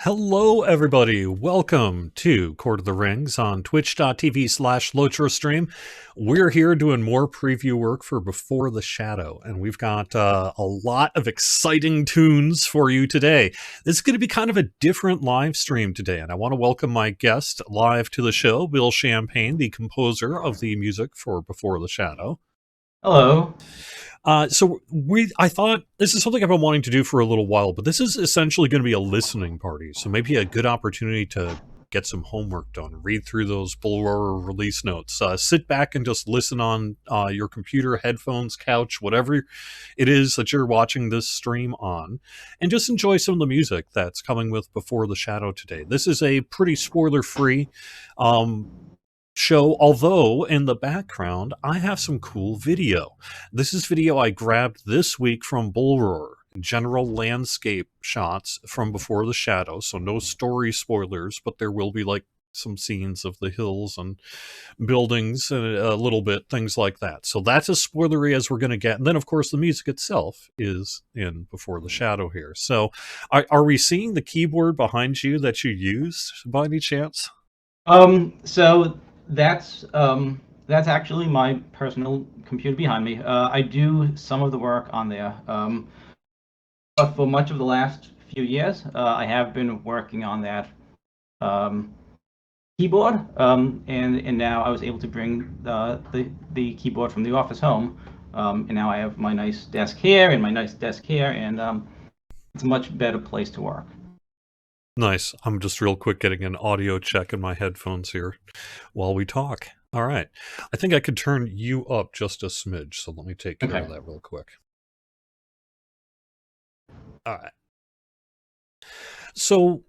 Hello, everybody. Welcome to Court of the Rings on twitch.tv/LotroStream. We're here doing more preview work for Before the Shadow, and we've got a lot of exciting tunes for you today. This is going to be kind of a different live stream today, and I want to welcome my guest live to the show, Bill Champagne, the composer of the music for Before the Shadow. Hello. I thought this is something I've been wanting to do for a little while, but this is essentially going to be a listening party. So maybe a good opportunity to get some homework done, read through those Bull Roar release notes, sit back and just listen on your computer, headphones, couch, whatever it is that you're watching this stream on, and just enjoy some of the music that's coming with Before the Shadow today. This is a pretty spoiler-free show, although in the background I have some cool video. This is video I grabbed this week from Bull Roar, general landscape shots from Before the Shadow, so no story spoilers, but there will be like some scenes of the hills and buildings and a little bit, things like that. So that's as spoilery as we're going to get. And then, of course, the music itself is in Before the Shadow here. So are we seeing the keyboard behind you that you used by any chance? So that's actually my personal computer behind me. I do some of the work on there. But for much of the last few years, I have been working on that keyboard. And now I was able to bring the keyboard from the office home. And now I have my nice desk here and my nice desk here, and it's a much better place to work. Nice. I'm just real quick getting an audio check in my headphones here while we talk. All right. I think I could turn you up just a smidge, so let me take care of that real quick. All right. So,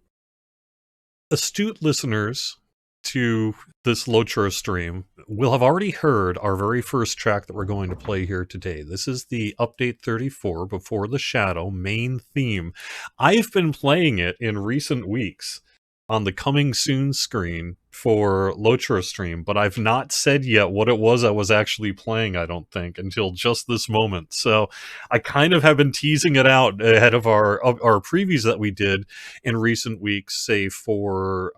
astute listeners to this Lotro stream will have already heard our very first track that we're going to play here today. This is the Update 34 Before the Shadow main theme. I've been playing it in recent weeks on the coming soon screen for Lotro stream, but I've not said yet what it was I was actually playing, I don't think, until just this moment. So I kind of have been teasing it out ahead of our previews that we did in recent weeks, say for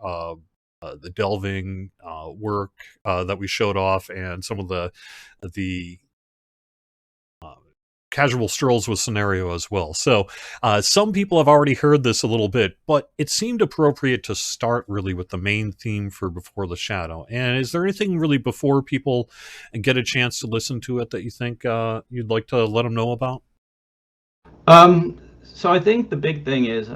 the delving work that we showed off, and some of the casual strolls with scenario as well. So some people have already heard this a little bit, but it seemed appropriate to start really with the main theme for Before the Shadow. And is there anything really before people get a chance to listen to it that you think you'd like to let them know about? So I think the big thing is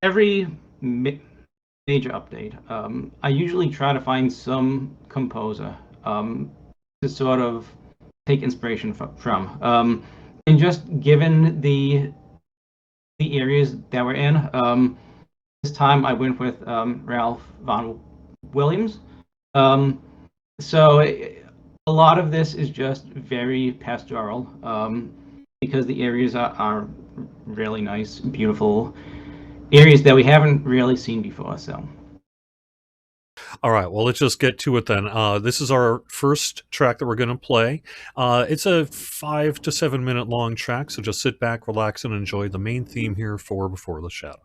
every major update, I usually try to find some composer to sort of take inspiration from. And just given the areas that we're in, this time I went with Ralph Vaughan Williams. So a lot of this is just very pastoral, because the areas are really nice, beautiful areas that we haven't really seen before. So. All right, well, let's just get to it then. This is our first track that we're going to play. It's a 5 to 7 minute long track, so just sit back, relax, and enjoy the main theme here for Before the Shadow.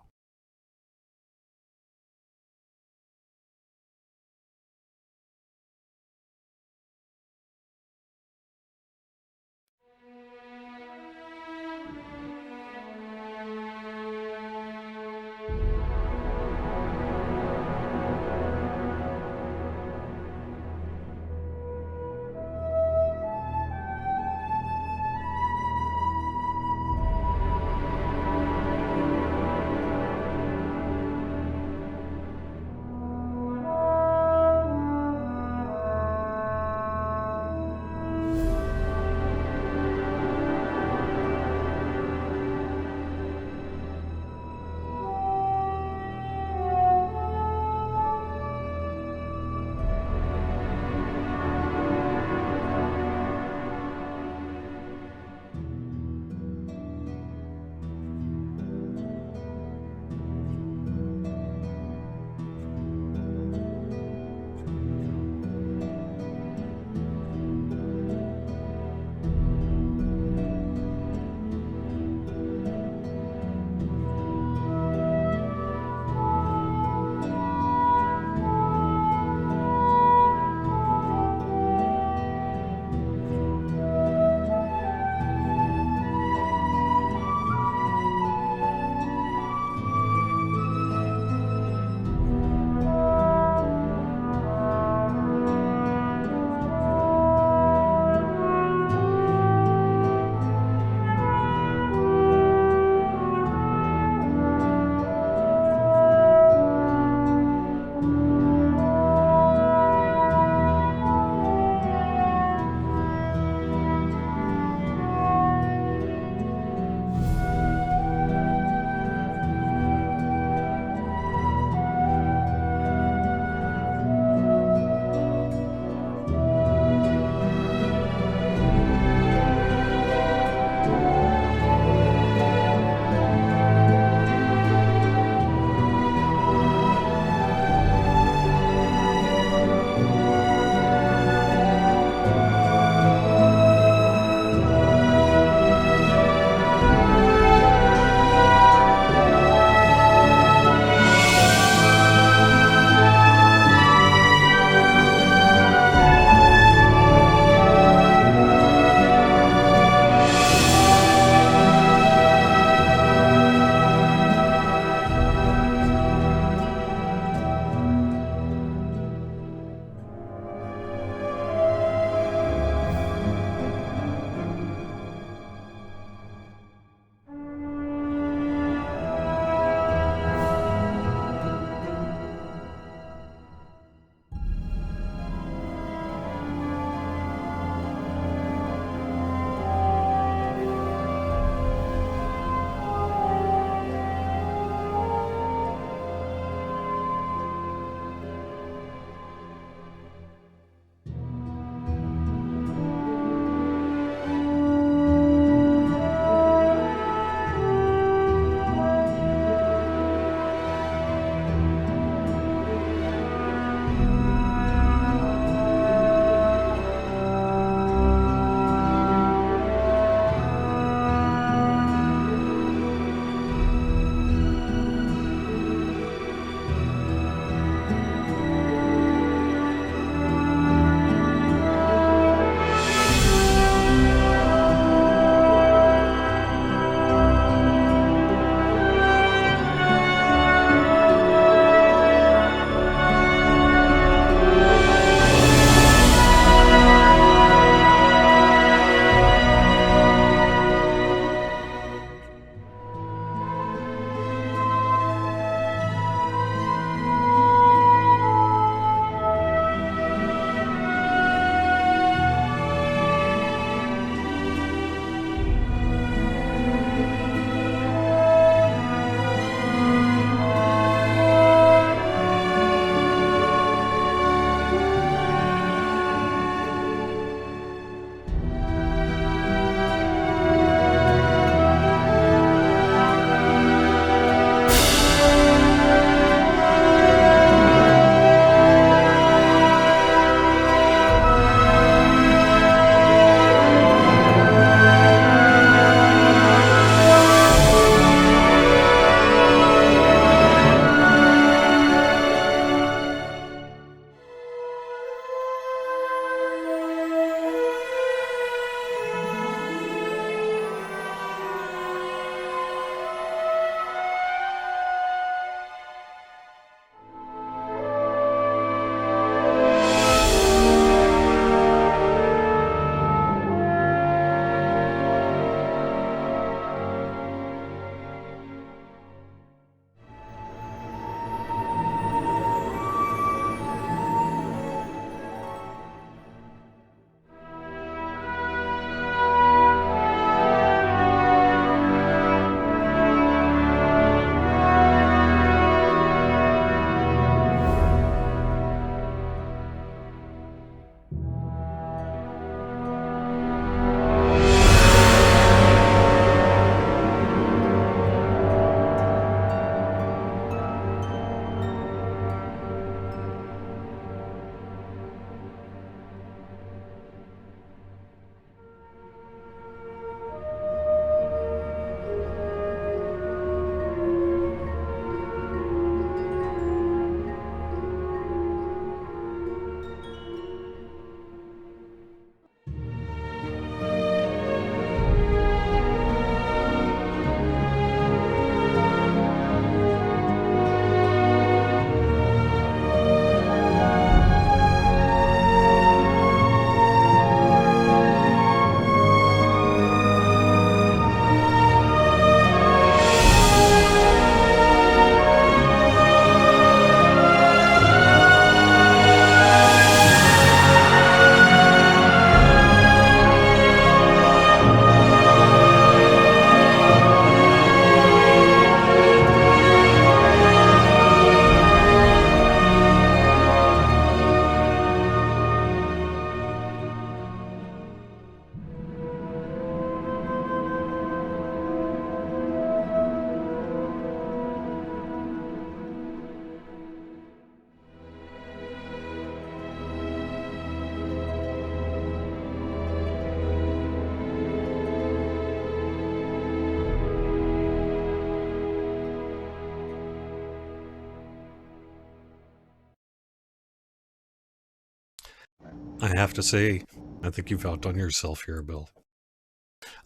I have to say, I think you've outdone yourself here, Bill.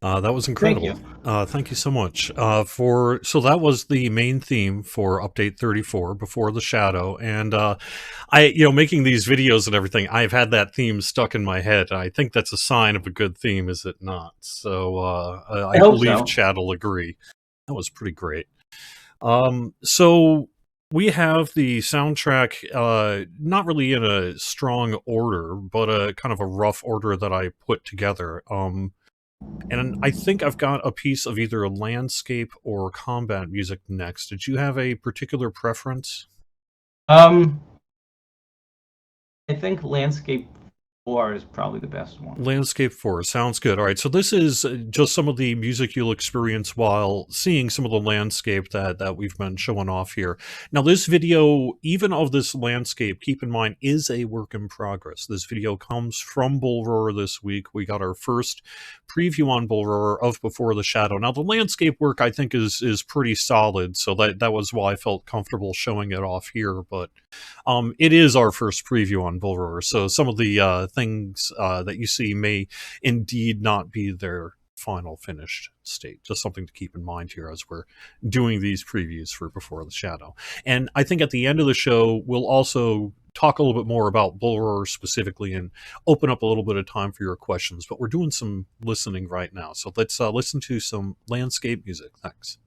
That was Thank incredible. you. Thank you so much. So that was the main theme for update 34, Before the Shadow, and making these videos and everything, I've had that theme stuck in my head. I think that's a sign of a good theme, is it not? So I I hope believe so. Chad will agree. That was pretty great. So we have the soundtrack, not really in a strong order, but a kind of a rough order that I put together. And I think I've got a piece of either landscape or combat music next. Did you have a particular preference? Um, I think Landscape 4 is probably the best one. Landscape 4 sounds good. All right, so this is just some of the music you'll experience while seeing some of the landscape that we've been showing off here. Now, this video, even of this landscape, keep in mind, is a work in progress. This video comes from Bull Roar this week. We got our first preview on Bull Roar of Before the Shadow. Now, the landscape work, I think, is pretty solid, so that was why I felt comfortable showing it off here, but it is our first preview on Bull Roar, so some of the things that you see may indeed not be their final finished state. Just something to keep in mind here as we're doing these previews for Before the Shadow. And I think at the end of the show, we'll also talk a little bit more about Bull Roar specifically and open up a little bit of time for your questions. But we're doing some listening right now, so let's listen to some landscape music. Thanks.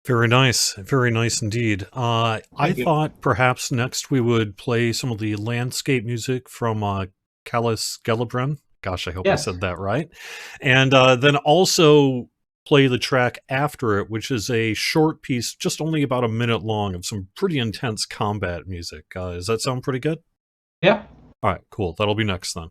Very nice indeed. I Thank you. thought perhaps next we would play some of the landscape music from Callis Gellibrand. Gosh, I hope I Yes. said that right. And then also play the track after it, which is a short piece, just only about a minute long, of some pretty intense combat music. Does that sound pretty good? Yeah. All right, cool. That'll be next then.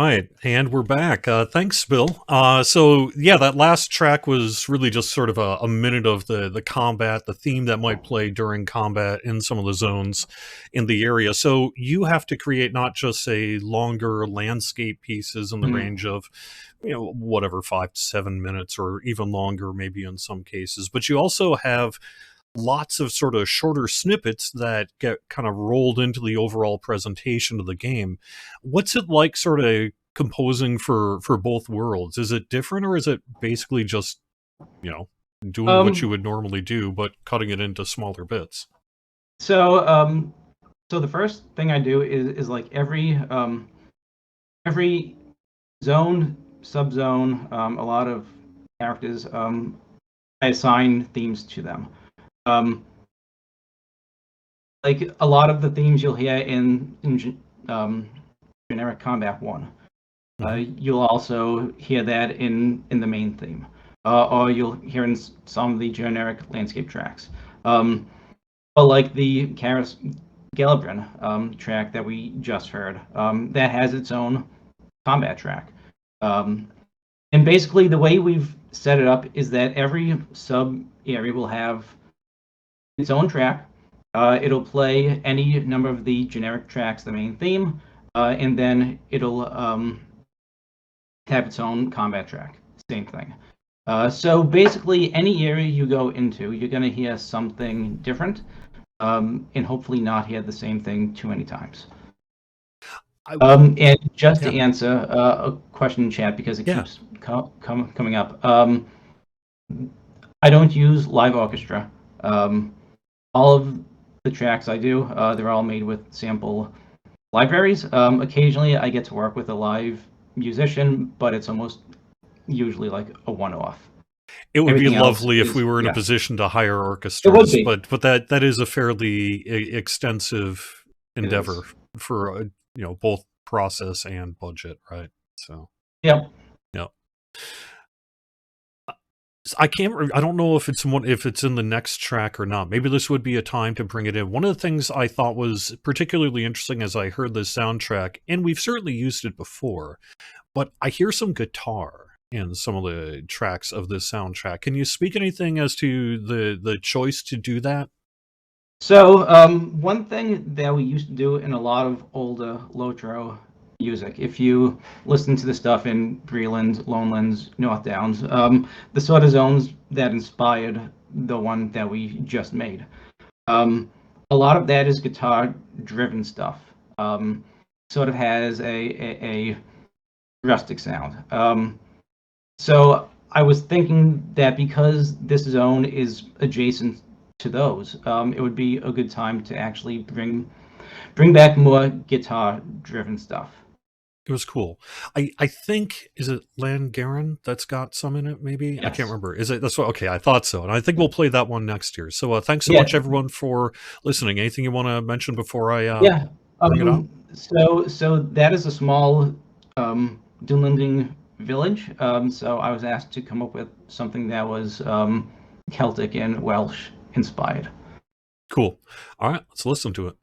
right, and we're back. Thanks, Bill. So yeah, that last track was really just sort of a minute of the combat, the theme that might play during combat in some of the zones in the area. So you have to create not just a longer landscape pieces in the Mhm. range of, whatever 5 to 7 minutes or even longer, maybe in some cases, but you also have lots of sort of shorter snippets that get kind of rolled into the overall presentation of the game. What's it like sort of composing for both worlds? Is it different or is it basically just, you know, doing what you Um, would normally do but cutting it into smaller bits? so um, so the first thing I do is like every zone, subzone, a lot of characters, I assign themes to them. Um, like a lot of the themes you'll hear in generic combat one. Hmm. You'll also hear that in the main theme, or you'll hear in some of the generic landscape tracks. But like the Karis Gelebrin track that we just heard, that has its own combat track. Um, and basically, the way we've set it up is that every sub area will have its own track. It'll play any number of the generic tracks, the main theme, and then it'll have its own combat track. Same thing. So basically, any area you go into, you're going to hear something different, and hopefully not hear the same thing too many times. I, And just to yeah, answer a question in chat because it yeah. keeps coming up, I don't use live orchestra. All of the tracks I do, they're all made with sample libraries. Occasionally, I get to work with a live musician, but it's almost usually like a one-off. It would be Everything else lovely if is, we were in a yeah, position to hire it would orchestras, be. but that is a fairly extensive It endeavor is. for both process and budget, right? So Yep. yeah. I can't. I don't know if it's in the next track or not. Maybe this would be a time to bring it in. One of the things I thought was particularly interesting as I heard the soundtrack, and we've certainly used it before, but I hear some guitar in some of the tracks of this soundtrack. Can you speak anything as to the choice to do that? So, one thing that we used to do in a lot of older Lotro music, if you listen to the stuff in Breland, Lonelands, North Downs, the sort of zones that inspired the one that we just made, a lot of that is guitar-driven stuff. Sort of has a rustic sound. So I was thinking that because this zone is adjacent to those, it would be a good time to actually bring back more guitar-driven stuff. It was cool. I think, is it Langaren that's got some in it? Maybe I can't Yes. remember. Is it? That's what. Okay, I thought so, and I think we'll play that one next year. So thanks so Yeah. much, everyone, for listening. Anything you want to mention before I Yeah. bring it up? So that is a small Dunlending village. So I was asked to come up with something that was Celtic and Welsh inspired. Cool. All right, let's listen to it.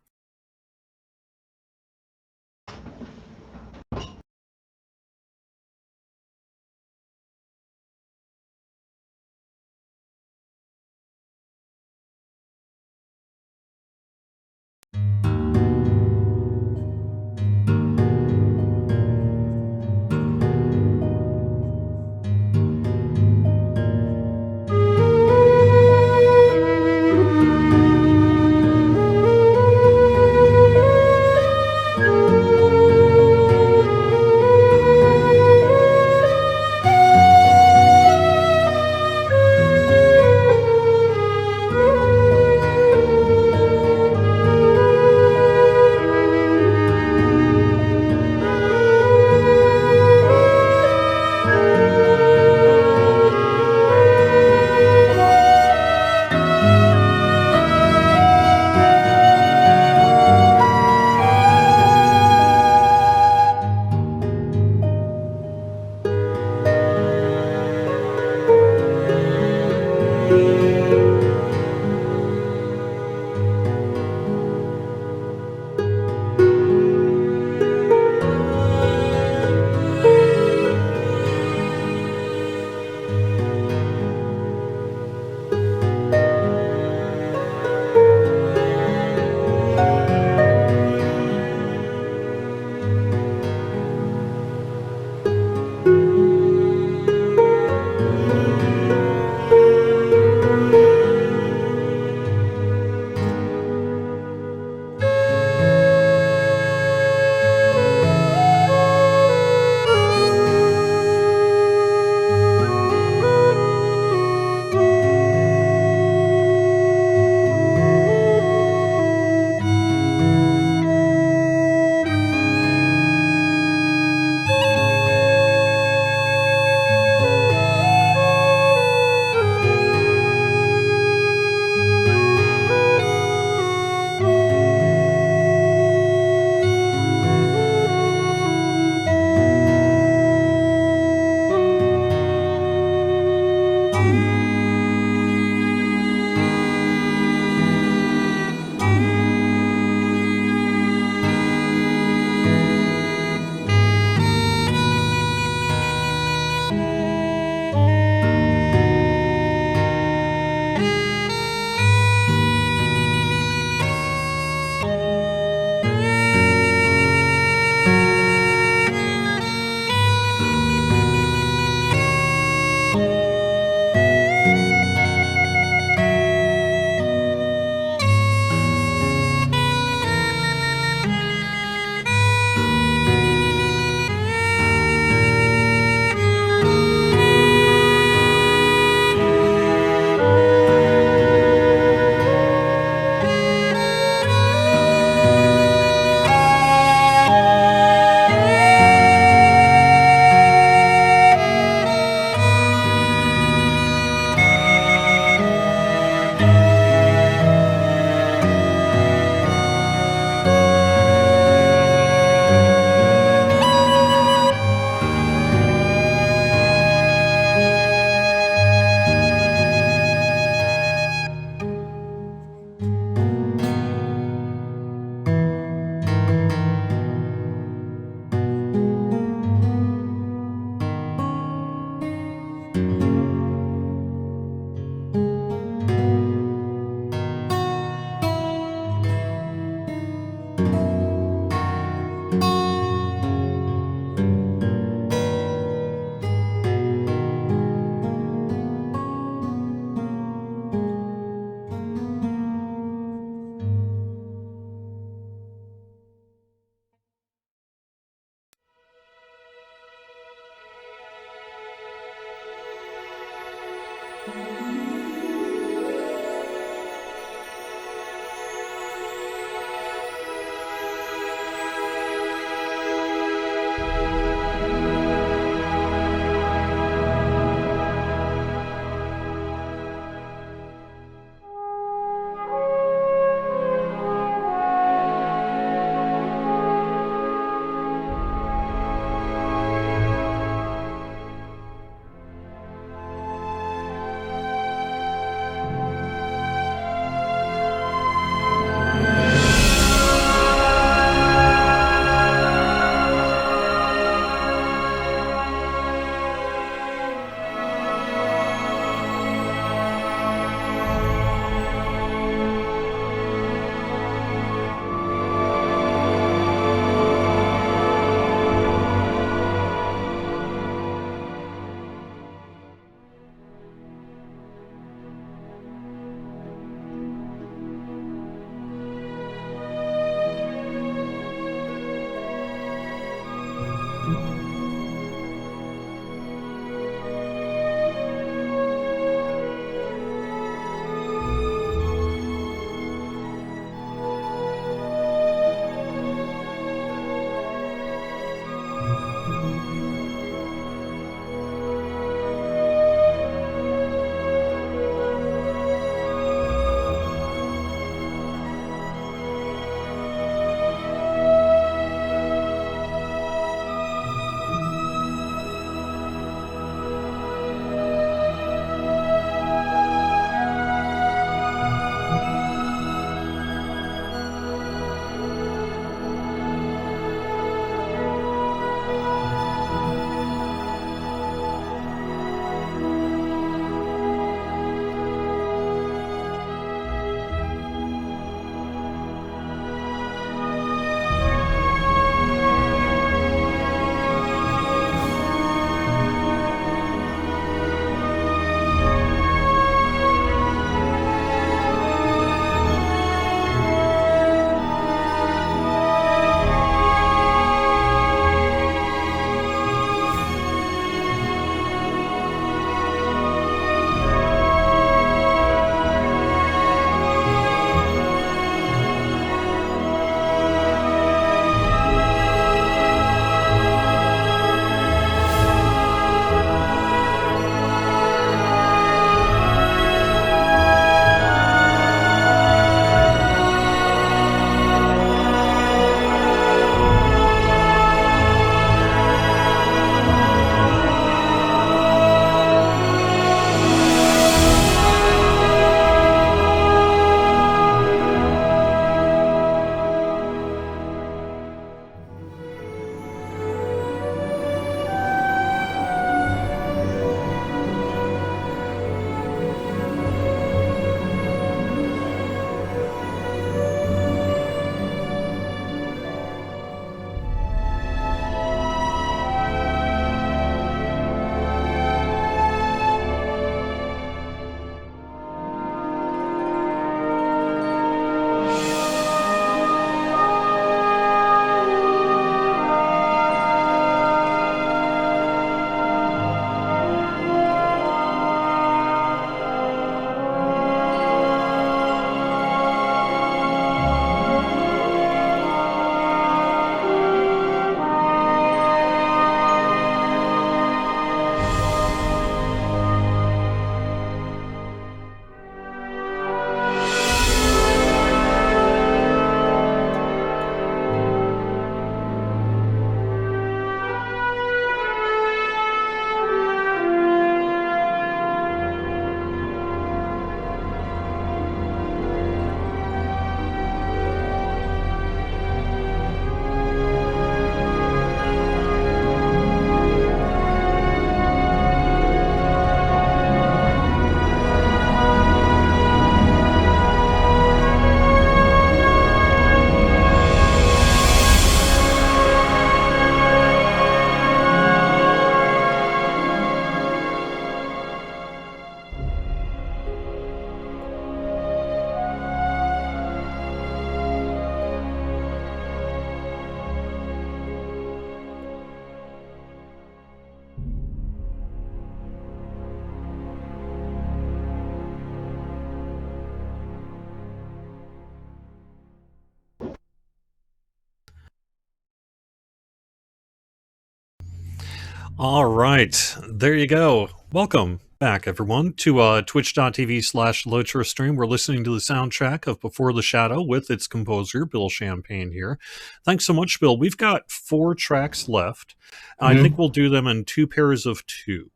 All right, there you go. Welcome back, everyone, to twitch.tv/Lotro stream. We're listening to the soundtrack of Before the Shadow with its composer, Bill Champagne here. Thanks so much, Bill. We've got 4 tracks left. I think we'll do them in 2 pairs of 2.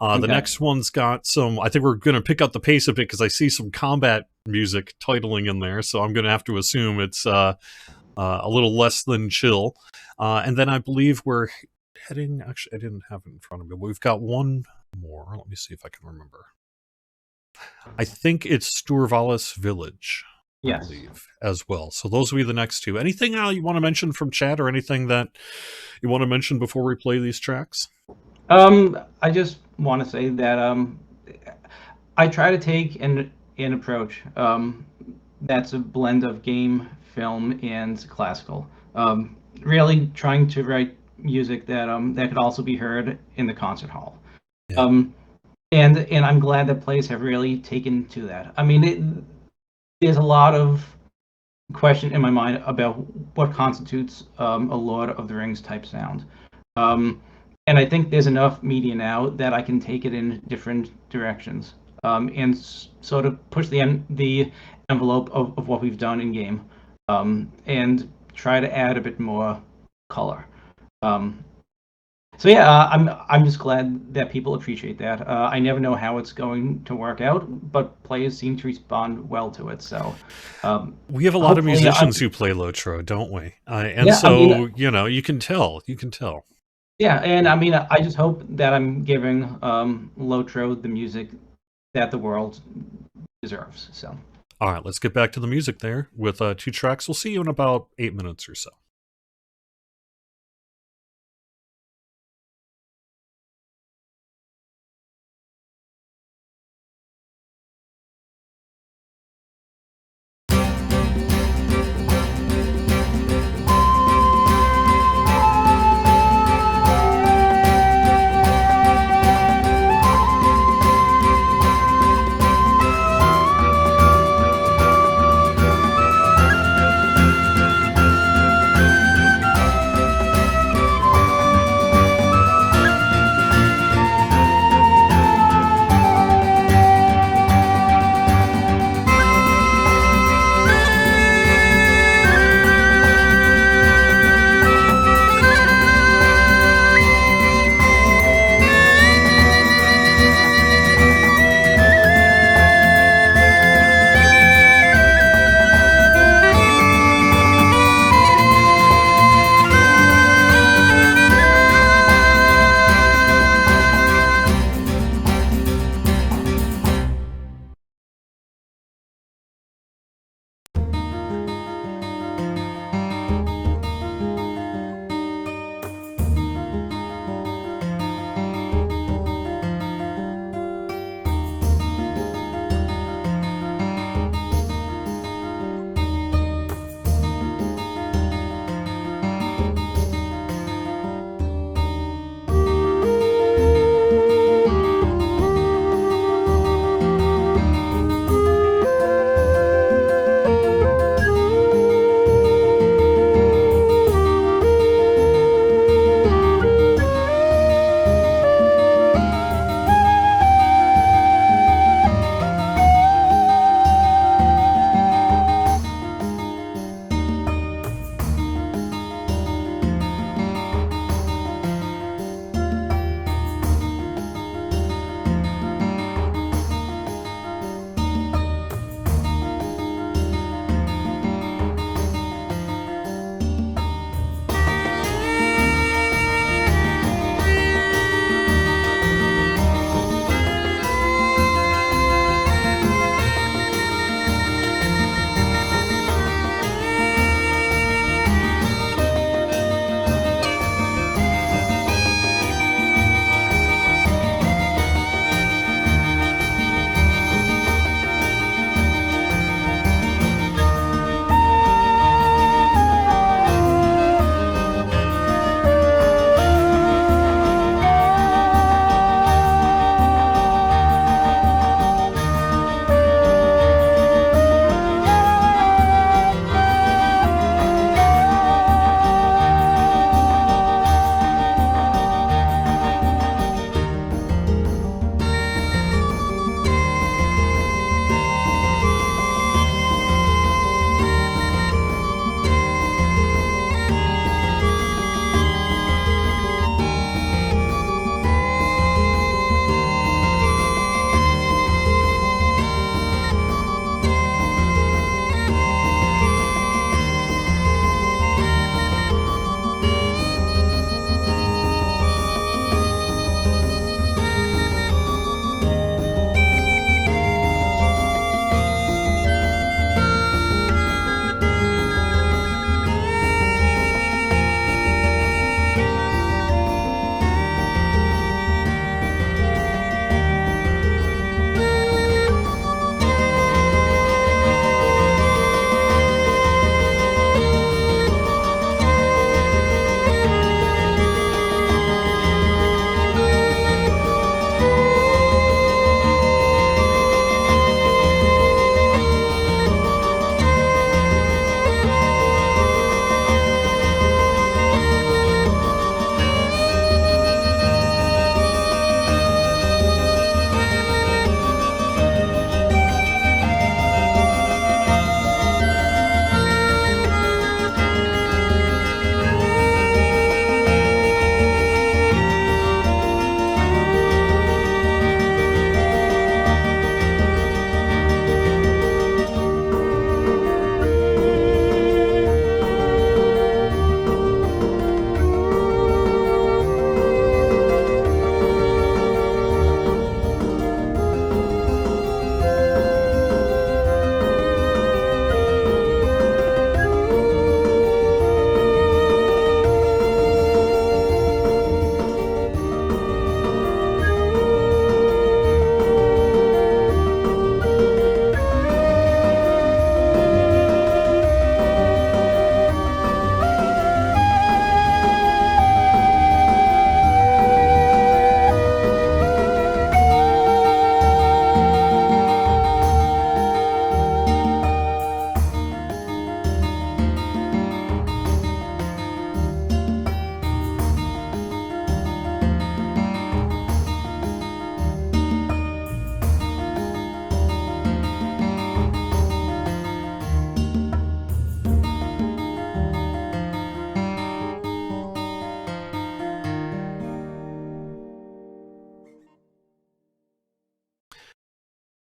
The next one's got some, I think we're going to pick up the pace a bit because I see some combat music titling in there, so I'm going to have to assume it's a little less than chill. And then I believe we're heading, actually I didn't have it in front of me, but we've got one more. Let me see if I can remember. I think it's Sturvalis Village, I believe, as well. So those will be the next 2. Anything you want to mention from chat, or anything that you want to mention before we play these tracks? I just want to say that I try to take an approach that's a blend of game, film, and classical. Really trying to write music that that could also be heard in the concert hall. Yeah. And I'm glad that players have really taken to that. I mean, there's a lot of question in my mind about what constitutes a Lord of the Rings type sound. And I think there's enough media now that I can take it in different directions and sort of push the envelope of what we've done in game and try to add a bit more color. So yeah, I'm just glad that people appreciate that. I never know how it's going to work out, but players seem to respond well to it. So we have a lot of musicians who play Lotro, don't we? You know, you can tell. Yeah, and I mean, I just hope that I'm giving Lotro the music that the world deserves. So, all right, let's get back to the music there with 2 tracks. We'll see you in about 8 minutes or so.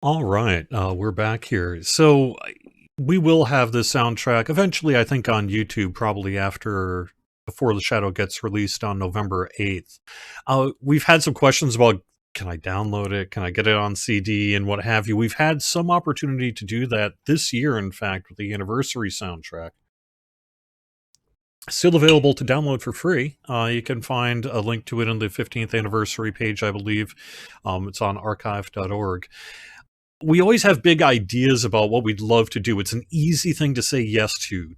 All right, we're back here. So we will have the soundtrack eventually, I think, on YouTube, probably after before the Shadow gets released on November 8th. We've had some questions about, can I download it? Can I get it on CD and what have you? We've had some opportunity to do that this year, in fact, with the anniversary soundtrack. Still available to download for free. You can find a link to it in the 15th anniversary page, I believe. It's on archive.org. We always have big ideas about what we'd love to do. It's an easy thing to say yes to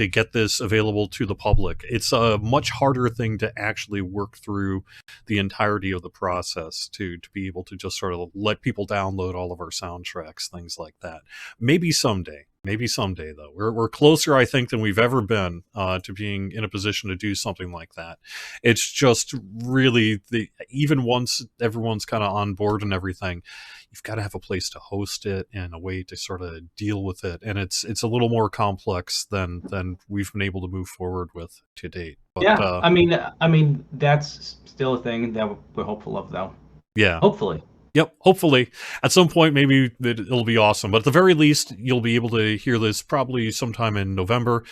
get this available to the public. It's a much harder thing to actually work through the entirety of the process to be able to just sort of let people download all of our soundtracks, things like that. Maybe someday. Maybe someday, though. We're closer, I think, than we've ever been to being in a position to do something like that. It's just really even once everyone's kind of on board and everything, you've got to have a place to host it and a way to sort of deal with it, and it's a little more complex than we've been able to move forward with to date. But Yeah, I mean that's still a thing that we're hopeful of, though. yeah. Hopefully. Yep, hopefully. At some point, maybe it'll be awesome. But at the very least, you'll be able to hear this probably sometime in November.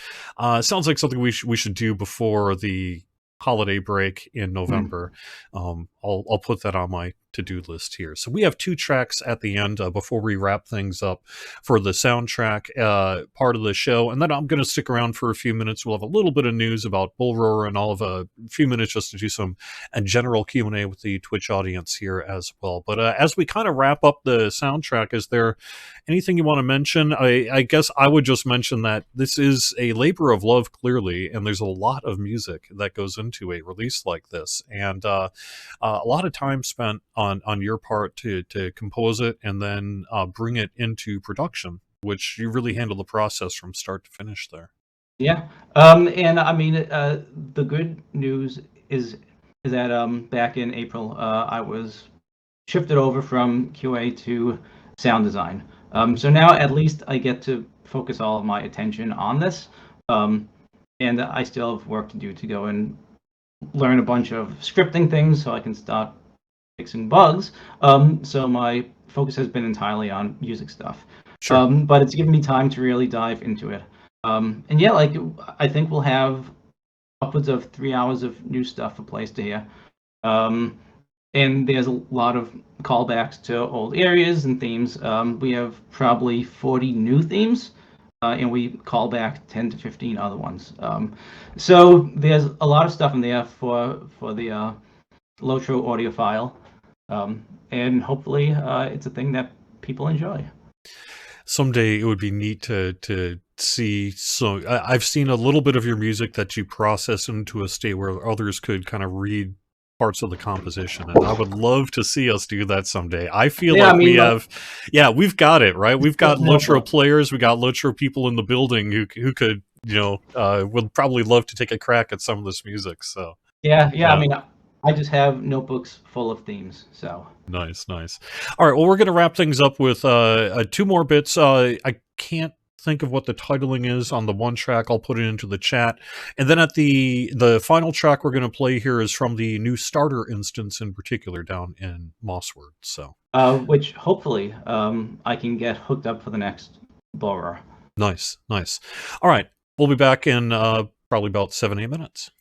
Sounds like something we should do before the holiday break in November. I'll put that on my to-do list here. So we have 2 tracks at the end before we wrap things up for the soundtrack part of the show. And then I'm going to stick around for a few minutes. We'll have a little bit of news about Bull Roar, and I'll have a few minutes just to do some general Q&A with the Twitch audience here as well. But as we kind of wrap up the soundtrack, is there anything you want to mention? I guess I would just mention that this is a labor of love, clearly, and there's a lot of music that goes into a release like this, and a lot of time spent on your part to compose it and then bring it into production, which you really handle the process from start to finish there. Yeah. And I mean, the good news is that back in April, I was shifted over from QA to sound design. So now at least I get to focus all of my attention on this. And I still have work to do to go and learn a bunch of scripting things so I can start fixing bugs. So my focus has been entirely on music stuff. Sure. But it's given me time to really dive into it. And yeah, like I think we'll have upwards of 3 hours of new stuff for place to hear. And there's a lot of callbacks to old areas and themes. We have probably 40 new themes, and we call back 10 to 15 other ones. So there's a lot of stuff in there for the Lotro audiophile, and hopefully it's a thing that people enjoy. Someday it would be neat to see. So I've seen a little bit of your music that you process into a state where others could kind of read parts of the composition, and I would love to see us do that someday. I feel Yeah, like I mean, we have, we've got it right. We've got No Lotro problem. players, we got Lotro people in the building who could, would probably love to take a crack at some of this music. So Yeah. I yeah. mean, I just have notebooks full of themes. So Nice. All right, well, we're going to wrap things up with 2 more bits. I can't think of what the titling is on the one track. I'll put it into the chat. And then at the final track we're going to play here is from the new starter instance in particular down in Mossword. So which hopefully I can get hooked up for the next borrower. nice. All right, we'll be back in probably about 7-8 minutes.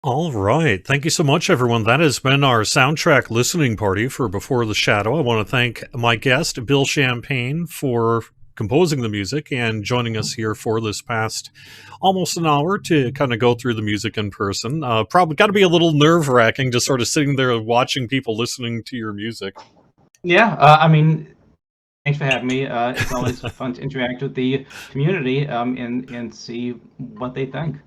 All right. Thank you so much, everyone. That has been our soundtrack listening party for Before the Shadow. I want to thank my guest, Bill Champagne, for composing the music and joining us here for this past almost an hour to kind of go through the music in person. Probably got to be a little nerve wracking just sort of sitting there watching people listening to your music. Yeah, I mean, thanks for having me. It's always fun to interact with the community and see what they think.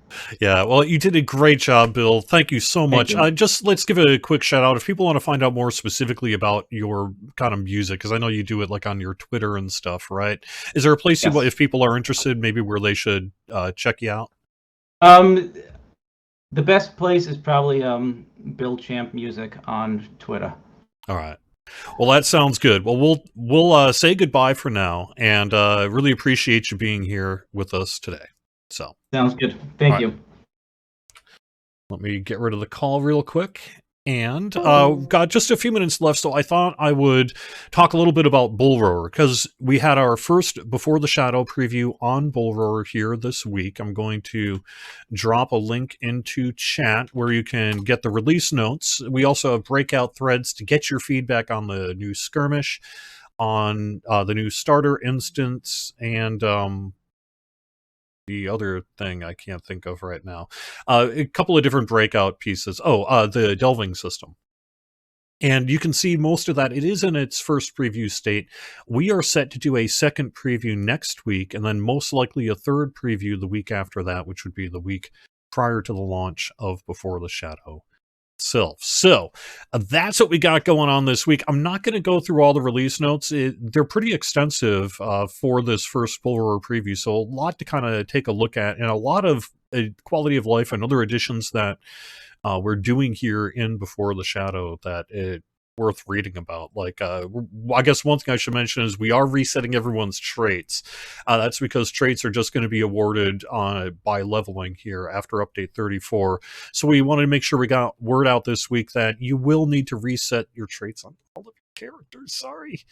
Yeah, well, you did a great job, Bill. Thank you so Thank much. you. Just let's give a quick shout out if people want to find out more specifically about your kind of music, because I know you do it like on your Twitter and stuff, right? Is there a place Yes. if people are interested, maybe where they should check you out? Um, the best place is probably Bill Champ Music on Twitter. All right. Well, that sounds good. Well, we'll say goodbye for now, and really appreciate you being here with us today. So, Sounds good. all Thank right. you. Let me get rid of the call real quick. And we've got just a few minutes left, so I thought I would talk a little bit about Bull Roar, because we had our first Before the Shadow preview on Bull Roar here this week. I'm going to drop a link into chat where you can get the release notes. We also have breakout threads to get your feedback on the new skirmish, on the new starter instance, and the other thing I can't think of right now. A couple of different breakout pieces. The delving system. And you can see most of that. It is in its first preview state. We are set to do a second preview next week, and then most likely a third preview the week after that, which would be the week prior to the launch of Before the Shadow itself. So that's what we got going on this week. I'm not going to go through all the release notes. They're pretty extensive for this first Bull Roar preview, so a lot to kind of take a look at, and a lot of quality of life and other additions that we're doing here in Before the Shadow that worth reading about. Like, I guess one thing I should mention is we are resetting everyone's traits. That's because traits are just going to be awarded by leveling here after update 34. So we wanted to make sure we got word out this week that you will need to reset your traits on all of your characters. Sorry.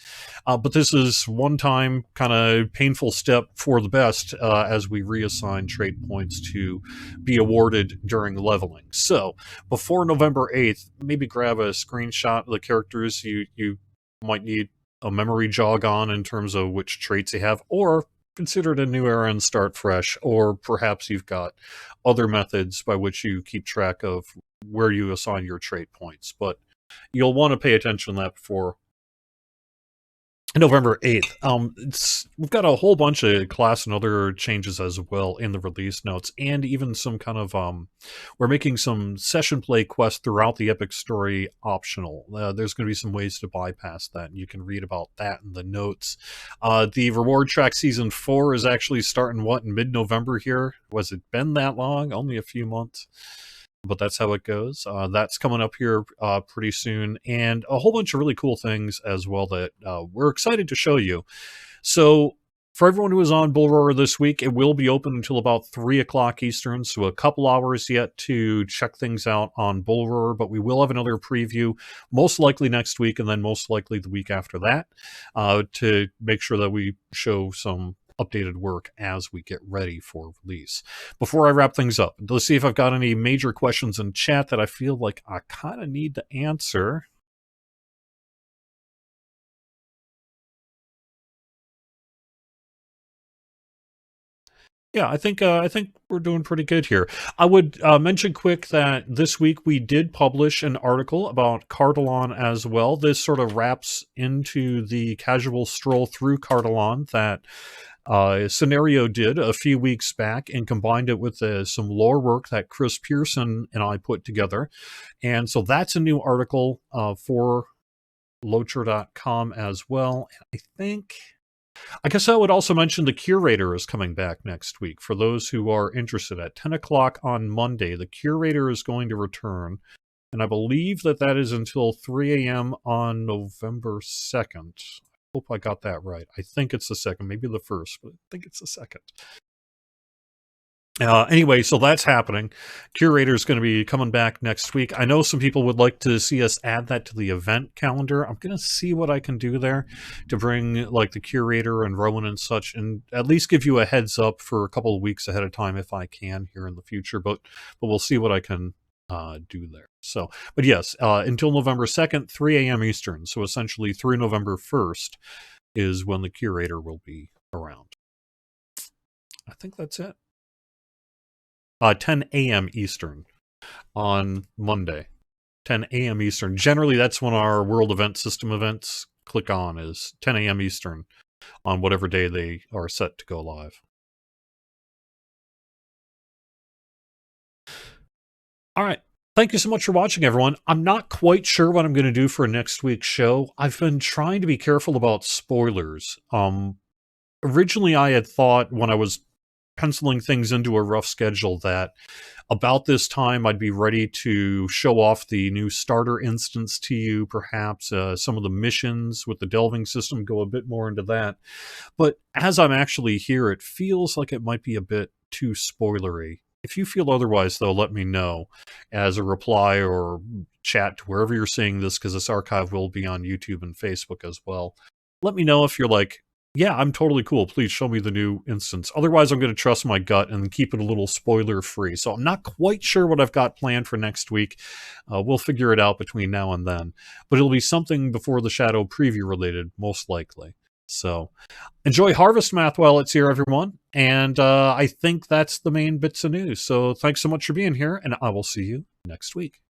But this is one time kind of painful step for the best as we reassign trait points to be awarded during leveling. So before November 8th, maybe grab a screenshot of the characters you might need a memory jog on in terms of which traits you have, or consider it a new era and start fresh, or perhaps you've got other methods by which you keep track of where you assign your trait points. But you'll want to pay attention to that before November 8th. We've got a whole bunch of class and other changes as well in the release notes, and even some kind of we're making some session play quests throughout the epic story optional. There's going to be some ways to bypass that, and you can read about that in the notes. The reward track season 4 is actually starting in mid-November here. Was it been that long? Only a few months, but that's how it goes. That's coming up here pretty soon, and a whole bunch of really cool things as well that we're excited to show you. So for everyone who is on Bull Roar this week, it will be open until about 3 o'clock Eastern, so a couple hours yet to check things out on Bull Roar, but we will have another preview, most likely next week, and then most likely the week after that, to make sure that we show some updated work as we get ready for release. Before I wrap things up, let's see if I've got any major questions in chat that I feel like I kind of need to answer. Yeah, I think we're doing pretty good here. I would mention quick that this week we did publish an article about Cardalon as well. This sort of wraps into the casual stroll through Cardalon that Scenario did a few weeks back, and combined it with some lore work that Chris Pearson and I put together. And so that's a new article for Loacher.com as well. I guess I would also mention the Curator is coming back next week. For those who are interested, at 10 o'clock on Monday, the Curator is going to return. And I believe that is until 3 a.m. on November 2nd. Hope I got that right. I think it's the 2nd, maybe the 1st, but I think it's the 2nd. Anyway, so that's happening. Curator is going to be coming back next week. I know some people would like to see us add that to the event calendar. I'm going to see what I can do there to bring like the Curator and Rowan and such, and at least give you a heads up for a couple of weeks ahead of time if I can here in the future. But we'll see what I can do there. So, but yes, until November 2nd, 3 a.m. Eastern. So essentially through November 1st is when the curator will be around. I think that's it. 10 a.m. Eastern on Monday. 10 a.m. Eastern. Generally, that's when our World Event System events click on, is 10 a.m. Eastern on whatever day they are set to go live. All right. Thank you so much for watching, everyone. I'm not quite sure what I'm going to do for next week's show. I've been trying to be careful about spoilers. Originally, I had thought when I was penciling things into a rough schedule that about this time I'd be ready to show off the new starter instance to you, perhaps some of the missions with the delving system, go a bit more into that. But as I'm actually here, it feels like it might be a bit too spoilery. If you feel otherwise, though, let me know as a reply or chat to wherever you're seeing this, because this archive will be on YouTube and Facebook as well. Let me know if you're like, yeah, I'm totally cool. Please show me the new instance. Otherwise, I'm going to trust my gut and keep it a little spoiler-free. So I'm not quite sure what I've got planned for next week. We'll figure it out between now and then. But it'll be something before the Shadow preview related, most likely. So enjoy Harvest Math while it's here, everyone. And I think that's the main bits of news. So thanks so much for being here, and I will see you next week.